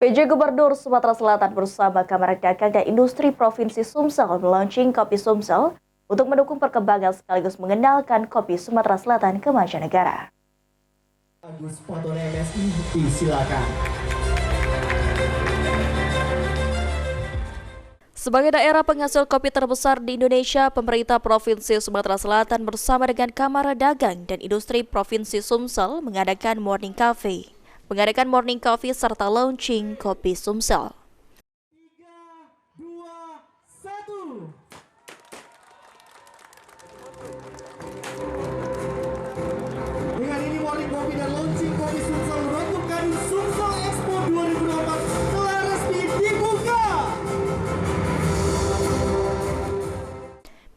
PJ Gubernur Sumatera Selatan bersama Kamar Dagang dan Industri Provinsi Sumsel melaunching Kopi Sumsel untuk mendukung perkembangan sekaligus mengenalkan kopi Sumatera Selatan ke mancanegara. Agus Foto MSI, silakan. Sebagai daerah penghasil kopi terbesar di Indonesia, pemerintah Provinsi Sumatera Selatan bersama dengan Kamar Dagang dan Industri Provinsi Sumsel mengadakan Morning Cafe. Mengadakan Morning Coffee serta launching Kopi Sumsel. 3, 2, 1. Dengan ini Morning Coffee dan launching Kopi Sumsel untuk Kadin Sumsel Expo 2024 telah resmi dibuka.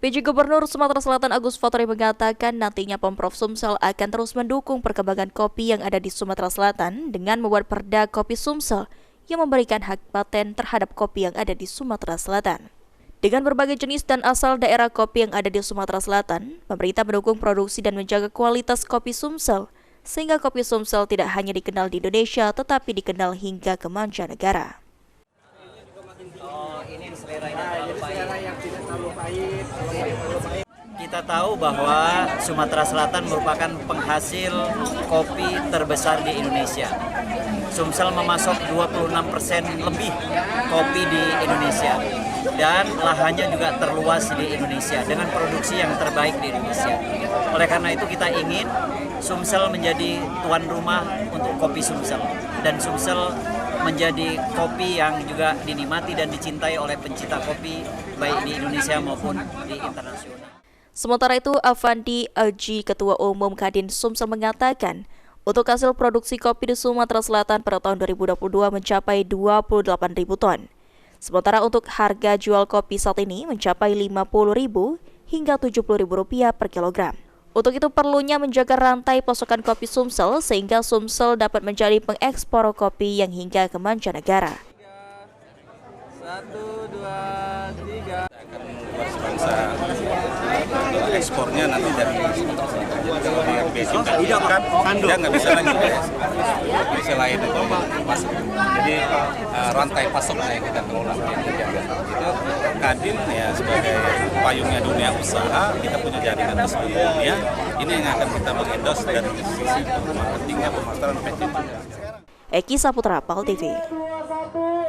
PJ Gubernur Sumatera Selatan Agus Fattori mengatakan nantinya Pemprov Sumsel akan terus mendukung perkembangan kopi yang ada di Sumatera Selatan dengan membuat perda Kopi Sumsel yang memberikan hak paten terhadap kopi yang ada di Sumatera Selatan. Dengan berbagai jenis dan asal daerah kopi yang ada di Sumatera Selatan, pemerintah mendukung produksi dan menjaga kualitas kopi Sumsel, sehingga kopi Sumsel tidak hanya dikenal di Indonesia tetapi dikenal hingga ke mancanegara. Kita tahu bahwa Sumatera Selatan merupakan penghasil kopi terbesar di Indonesia. Sumsel memasok 26% lebih kopi di Indonesia dan lahannya juga terluas di Indonesia dengan produksi yang terbaik di Indonesia. Oleh karena itu kita ingin Sumsel menjadi tuan rumah untuk kopi Sumsel dan Sumsel menjadi kopi yang juga dinikmati dan dicintai oleh pencinta kopi baik di Indonesia maupun di internasional. Sementara itu, Avandi Aji, Ketua Umum Kadin Sumsel mengatakan, untuk hasil produksi kopi di Sumatera Selatan pada tahun 2022 mencapai 28.000 ton. Sementara untuk harga jual kopi saat ini mencapai Rp50.000 hingga Rp70.000 per kilogram. Untuk itu perlunya menjaga rantai pasokan kopi Sumsel sehingga Sumsel dapat menjadi pengekspor kopi yang hingga ke mancanegara. 1, 2, 3. Akan membuat bangsa ekspornya nanti dari kalau di basic kan dia nggak bisa lagi bisa lain itu masuk. Jadi rantai pasoknya yang kita kelola itu Kadin ya sebagai payungnya dunia usaha, kita punya jaringan ke seluruh dunia. Ini yang akan kita mengendos dari sisi marketingnya, pemasaran packaging. Eki Saputra, PAL TV.